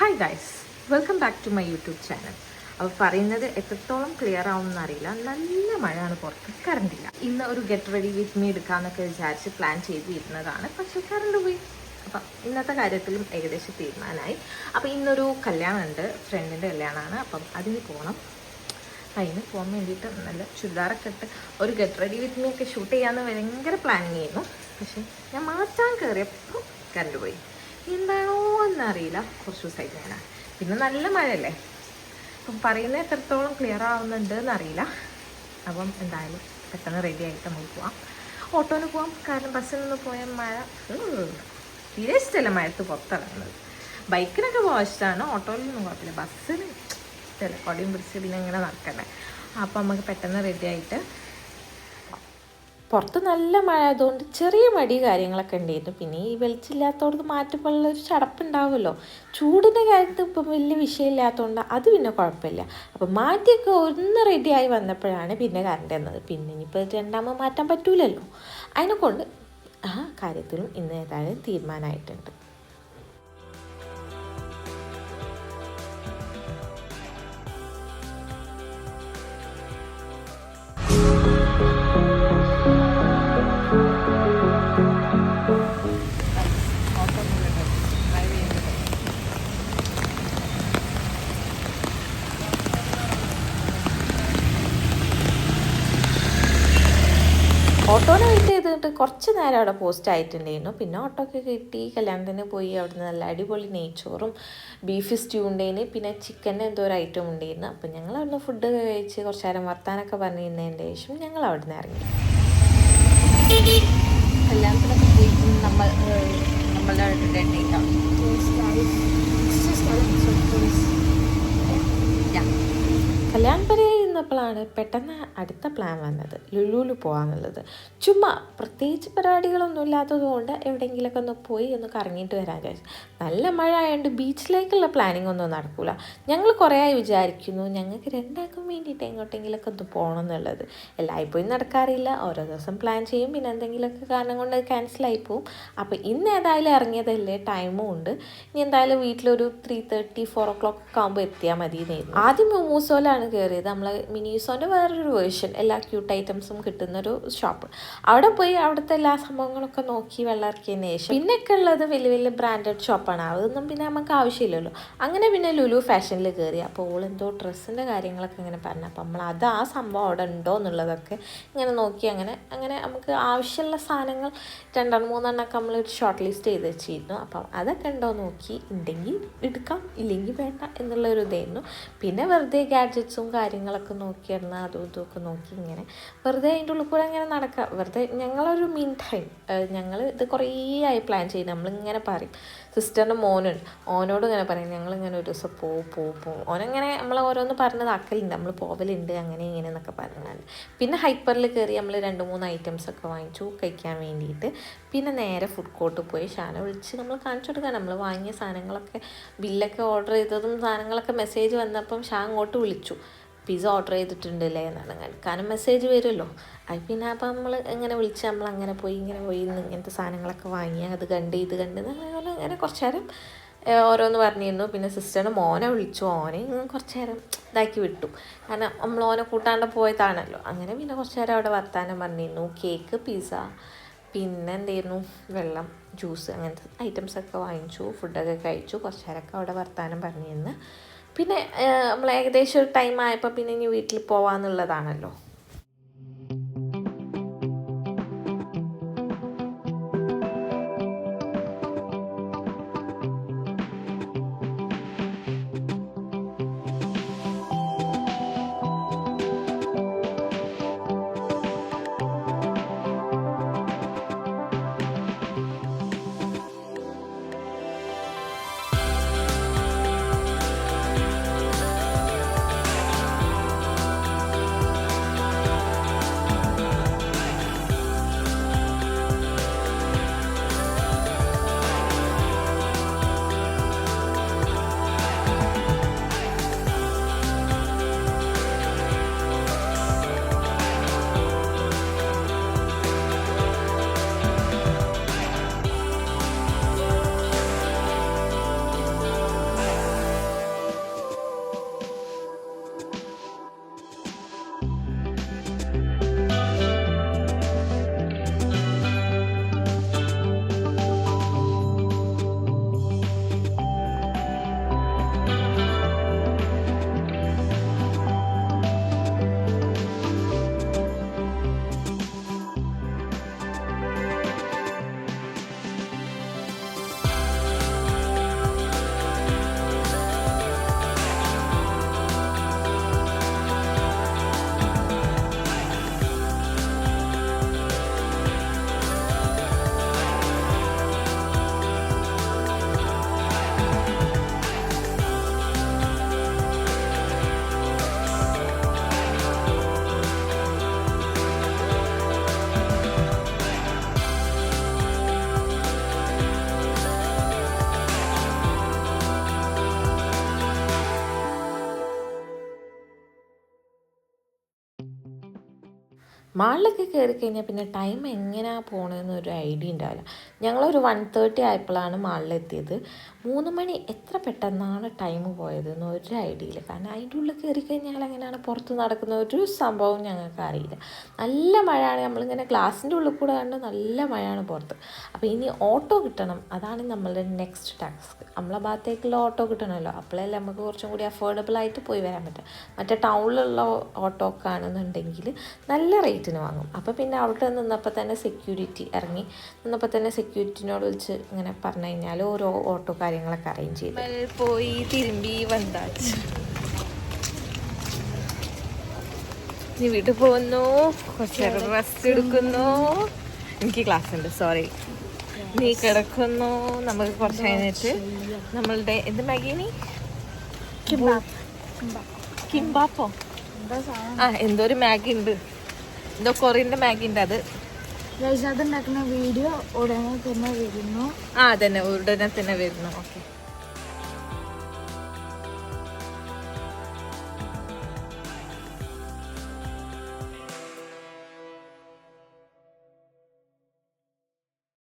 Hi guys, welcome back to my YouTube channel. അപ്പോൾ പറയുന്നത് എത്രത്തോളം ക്ലിയർ ആവുമെന്ന് അറിയില്ല. നല്ല മഴയാണ്, പുറത്ത് കറണ്ടില്ല. ഇന്ന് ഒരു ഗെറ്റ് റെഡി വിത്ത് മീ എടുക്കാമെന്നൊക്കെ വിചാരിച്ച് പ്ലാൻ ചെയ്തിരുന്നതാണ്, പക്ഷേ കറണ്ട് പോയി. അപ്പം ഇന്നത്തെ കാര്യത്തിലും ഏകദേശം തീരുമാനമായി. അപ്പോൾ ഇന്നൊരു കല്യാണമുണ്ട്, ഫ്രണ്ടിൻ്റെ കല്യാണമാണ്. അപ്പം അതിന് പോകണം. അതിന് പോകാൻ വേണ്ടിയിട്ട് നല്ല ചുരിദാറൊക്കെ ഇട്ട് ഒരു ഗെറ്റ് റെഡി വിത്ത് മീ ഒക്കെ ഷൂട്ട് ചെയ്യാമെന്ന് ഭയങ്കര പ്ലാനിങ് ആയിരുന്നു. പക്ഷേ ഞാൻ മാറ്റാൻ കയറിയപ്പോൾ കറണ്ട് പോയി. എന്താണോ എന്നറിയില്ല, കുറച്ച് ദിവസമായിട്ട് ഞാൻ. പിന്നെ നല്ല മഴയല്ലേ, അപ്പം പറയുന്നത് എത്രത്തോളം ക്ലിയർ ആവുന്നുണ്ട് എന്നറിയില്ല. അപ്പം എന്തായാലും പെട്ടെന്ന് റെഡി ആയിട്ട് നമുക്ക് പോവാം. ഓട്ടോന് പോവാം, കാരണം ബസ്സിൽ നിന്ന് പോയാൽ മഴ തീരെ ഇഷ്ടമല്ല മഴത്ത് പുറത്തിറങ്ങുന്നത്. ബൈക്കിനൊക്കെ പോകാൻ ഇഷ്ടമാണ്, ഓട്ടോയിലൊന്നും കുഴപ്പമില്ല. ബസ്സിന് ഇഷ്ടമല്ല, കൊടിയും പിടിച്ച് പിന്നെ ഇങ്ങനെ നടക്കണ്ടേ. അപ്പം നമുക്ക് പെട്ടെന്ന് റെഡി ആയിട്ട് പുറത്ത് നല്ല മഴ ആയതുകൊണ്ട് ചെറിയ മടി കാര്യങ്ങളൊക്കെ ഉണ്ടായിരുന്നു. പിന്നെ ഈ വെളിച്ചില്ലാത്തതുകൊണ്ട് മാറ്റുമ്പോഴുള്ളൊരു ചടപ്പുണ്ടാവുമല്ലോ. ചൂടിൻ്റെ കാര്യത്തിൽ ഇപ്പം വലിയ വിഷയമില്ലാത്തതുകൊണ്ട് അത് പിന്നെ കുഴപ്പമില്ല. അപ്പം മാറ്റിയൊക്കെ ഒന്ന് റെഡിയായി വന്നപ്പോഴാണ് പിന്നെ കറണ്ട് വന്നത്. പിന്നെ ഇനിയിപ്പോൾ രണ്ടാമത് മാറ്റാൻ പറ്റൂലല്ലോ. അതിനെക്കൊണ്ട് ആ കാര്യത്തിലും ഇന്ന് ഏതായാലും തീരുമാനമായിട്ടുണ്ട്. ഓട്ടോനെ വെയിറ്റ് ചെയ്തിട്ട് കുറച്ച് നേരം അവിടെ പോസ്റ്റ് ആയിട്ടുണ്ടായിരുന്നു. പിന്നെ ഓട്ടോ ഒക്കെ കിട്ടി, കല്യാണത്തിന് പോയി. അവിടെ നിന്ന് നല്ല അടിപൊളി നെയ്ച്ചോറും ബീഫ് സ്റ്റ്യൂ ഉണ്ടായിരുന്നു. പിന്നെ ചിക്കൻ്റെ എന്തോ ഒരു ഐറ്റം ഉണ്ടായിരുന്നു. അപ്പം ഞങ്ങൾ അവിടുന്ന് ഫുഡ് കഴിച്ച് കുറച്ച് നേരം വർത്താനൊക്കെ പറഞ്ഞിരുന്നതിൻ്റെ ശേഷം ഞങ്ങൾ അവിടെ നിന്ന് ഇറങ്ങി. കല്യാണത്തിനൊക്കെ പോയി നമ്മളുടെ കല്യാണം വരെ ഇരുന്നപ്പോഴാണ് പെട്ടെന്ന് അടുത്ത പ്ലാൻ വന്നത്, ലുലുവിൽ പോകാമെന്നുള്ളത്. ചുമ്മാ പ്രത്യേകിച്ച് പരിപാടികളൊന്നും ഇല്ലാത്തത് കൊണ്ട് എവിടെയെങ്കിലുമൊക്കെ ഒന്ന് പോയി ഒന്ന് കറങ്ങിയിട്ട് വരാൻ വിചാരിച്ചു. നല്ല മഴ ആയതുകൊണ്ട് ബീച്ചിലേക്കുള്ള പ്ലാനിങ് ഒന്നും നടക്കില്ല. ഞങ്ങൾ കുറേ ആയി വിചാരിക്കുന്നു ഞങ്ങൾക്ക് രണ്ടാൾക്കും വേണ്ടിയിട്ട് എങ്ങോട്ടെങ്കിലുമൊക്കെ ഒന്ന് പോകണം എന്നുള്ളത്. എല്ലായ്പ്പോഴും നടക്കാറില്ല, ഓരോ ദിവസം പ്ലാൻ ചെയ്യും, പിന്നെ എന്തെങ്കിലുമൊക്കെ കാരണം കൊണ്ട് ക്യാൻസലായി പോവും. അപ്പോൾ ഇന്ന് ഏതായാലും ഇറങ്ങിയതല്ലേ, ടൈമും ഉണ്ട്. ഇനി എന്തായാലും വീട്ടിലൊരു 3:30, 4 o'clock ഒക്കെ ആകുമ്പോൾ എത്തിയാൽ മതി എന്നായിരുന്നു. ആദ്യം മൊമൂസോയിലാണ് കയറിയത്, നമ്മൾ മിനിസോൻ്റെ വേറൊരു വേർഷൻ, എല്ലാ ക്യൂട്ട് ഐറ്റംസും കിട്ടുന്നൊരു ഷോപ്പ്. അവിടെ പോയി അവിടുത്തെ എല്ലാ സംഭവങ്ങളൊക്കെ നോക്കി വെള്ളം ഇറക്കിയതിന് ശേഷം പിന്നെയൊക്കെ ഉള്ളത് വലിയ വലിയ ബ്രാൻഡഡ് ഷോപ്പാണ്. അതൊന്നും പിന്നെ നമുക്ക് ആവശ്യമില്ലല്ലോ. അങ്ങനെ പിന്നെ ലുലു ഫാഷനിൽ കയറി. അപ്പോൾ ഓളെന്തോ ഡ്രസ്സിൻ്റെ കാര്യങ്ങളൊക്കെ ഇങ്ങനെ പറഞ്ഞു. അപ്പോൾ നമ്മൾ അത് ആ സംഭവം അവിടെ ഉണ്ടോ എന്നുള്ളതൊക്കെ ഇങ്ങനെ നോക്കി അങ്ങനെ നമുക്ക് ആവശ്യമുള്ള സാധനങ്ങൾ 2-3 നമ്മളൊരു ഷോർട്ട് ലിസ്റ്റ് ചെയ്ത് വെച്ചിരുന്നു. അപ്പം അതൊക്കെ ഉണ്ടോ നോക്കി, ഉണ്ടെങ്കിൽ എടുക്കാം, ഇല്ലെങ്കിൽ വേണ്ട എന്നുള്ളൊരു ഇതായിരുന്നു. പിന്നെ വെറുതെ ഗാഡ്ജറ്റ്സും കാര്യങ്ങളൊക്കെ നോക്കിയിരുന്ന അതും ഇതുമൊക്കെ നോക്കി ഇങ്ങനെ വെറുതെ അതിൻ്റെ ഉള്ളിൽ കൂടെ ഇങ്ങനെ നടക്കുക. വെറുതെ ഞങ്ങളൊരു മീൻ ടൈം, ഞങ്ങൾ ഇത് കുറേ ആയി പ്ലാൻ ചെയ്ത് നമ്മളിങ്ങനെ പറയും. സിസ്റ്ററിൻ്റെ മോനുണ്ട്, ഓനോട് ഇങ്ങനെ പറയും ഞങ്ങളിങ്ങനെ ഒരു ദിവസം പോവും. ഓനങ്ങനെ നമ്മൾ ഓരോന്ന് പറഞ്ഞതാക്കലുണ്ട്, നമ്മൾ പോവലുണ്ട് അങ്ങനെ ഇങ്ങനെ എന്നൊക്കെ പറഞ്ഞാണ്ട്. പിന്നെ ഹൈപ്പറിൽ കയറി നമ്മൾ 2-3 ഐറ്റംസൊക്കെ വാങ്ങിച്ചു കഴിക്കാൻ വേണ്ടിയിട്ട്. പിന്നെ നേരെ ഫുഡ് കോർട്ട് പോയി ഷാനെ വിളിച്ച് നമ്മൾ കാണിച്ചു കൊടുക്കാൻ നമ്മൾ വാങ്ങിയ സാധനങ്ങളൊക്കെ, ബില്ലൊക്കെ ഓർഡർ ചെയ്തതും സാധനങ്ങളൊക്കെ മെസ്സേജ് വന്നപ്പം ഷാ അങ്ങോട്ട് വിളിച്ചു, പിസ്സ ഓർഡർ ചെയ്തിട്ടുണ്ടല്ലേ എന്നാണ്. കാരണം മെസ്സേജ് വരുമല്ലോ. അത് പിന്നെ അപ്പം നമ്മൾ എങ്ങനെ വിളിച്ച് നമ്മളങ്ങനെ പോയി ഇങ്ങനത്തെ സാധനങ്ങളൊക്കെ വാങ്ങി അത് കണ്ട് ഇത് കണ്ട് അങ്ങനെ കുറച്ച് നേരം ഓരോന്ന് പറഞ്ഞിരുന്നു. പിന്നെ സിസ്റ്ററിന് മോനെ വിളിച്ചു, ഓനെ കുറച്ച് നേരം ഇതാക്കി വിട്ടു, കാരണം നമ്മൾ ഓനെ കൂട്ടാണ്ട് പോയതാണല്ലോ. അങ്ങനെ പിന്നെ കുറച്ച് നേരം അവിടെ വർത്താനം പറഞ്ഞിരുന്നു. കേക്ക്, പിസ്സ, പിന്നെ എന്തായിരുന്നു വെള്ളം, ജ്യൂസ്, അങ്ങനത്തെ ഐറ്റംസൊക്കെ വാങ്ങിച്ചു. ഫുഡൊക്കെ കഴിച്ചു, കുറച്ച് നേരമൊക്കെ അവിടെ വർത്താനം പറഞ്ഞിരുന്നു. പിന്നെ നമ്മൾ ഏകദേശം ഒരു ടൈം ആയപ്പോൾ പിന്നെ ഇനി വീട്ടിൽ പോവാന്നുള്ളതാണല്ലോ. മാളിലൊക്കെ കയറി കഴിഞ്ഞാൽ പിന്നെ ടൈം എങ്ങനെയാണ് പോകണമെന്ന് ഒരു ഐഡിയ ഉണ്ടാവില്ല. ഞങ്ങളൊരു 1:30 ആയപ്പോഴാണ് മാളിലെത്തിയത്. 3 മണി എത്ര പെട്ടെന്നാണ് ടൈം പോയതെന്ന് ഒരു ഐഡിയ ഇല്ല. കാരണം അതിൻ്റെ ഉള്ളിൽ കയറി കഴിഞ്ഞാൽ എങ്ങനെയാണ് പുറത്ത് നടക്കുന്ന ഒരു സംഭവം ഞങ്ങൾക്ക് അറിയില്ല. നല്ല മഴയാണ്. നമ്മളിങ്ങനെ ഗ്ലാസിൻ്റെ ഉള്ളിൽ കൂടെ കണ്ട് നല്ല മഴയാണ് പുറത്ത്. അപ്പോൾ ഇനി ഓട്ടോ കിട്ടണം, അതാണ് നമ്മളുടെ നെക്സ്റ്റ് ടാസ്ക്. നമ്മളെ ഭാഗത്തേക്കുള്ള ഓട്ടോ കിട്ടണമല്ലോ, അപ്പോഴല്ലേ നമുക്ക് കുറച്ചും കൂടി അഫോർഡബിൾ ആയിട്ട് പോയി വരാൻ പറ്റും. മറ്റേ ടൗണിലുള്ള ഓട്ടോ ഒക്കെ ആണെന്നുണ്ടെങ്കിൽ നല്ല റേറ്റിന് വാങ്ങും. അപ്പോൾ പിന്നെ അവിടെ നിന്നപ്പോൾ തന്നെ സെക്യൂരിറ്റി ഇറങ്ങി നിന്നപ്പോൾ തന്നെ സെക്യൂരിറ്റിനോട് വിളിച്ച് ഇങ്ങനെ പറഞ്ഞു കഴിഞ്ഞാൽ ഓരോ ഓട്ടോ കാര്യങ്ങളൊക്കെ അറേഞ്ച് ചെയ്ത് പോയി തിരുമ്പി വന്നാച്ച്. നീ വീട്ടിൽ പോകുന്നു, കുറച്ച് റെസ്റ്റ് എടുക്കുന്നു. എനിക്ക് ക്ലാസ് ഉണ്ട്, സോറി. നീ കിടക്കുന്നു. നമുക്ക് കുറച്ച് കഴിഞ്ഞിട്ട് നമ്മളുടെ എന്ത് മാഗിനി, കിംബാപ്പോ എന്തോ ഒരു മാഗി ഉണ്ട്, എന്തോ കൊറിയൻ്റെ മാഗി ഉണ്ട്. അതുണ്ടാക്കുന്ന വീഡിയോ ഉടനെ തന്നെ വരുന്നു. അതന്നെ ഉടനെ തന്നെ വരുന്നു. ഓക്കെ.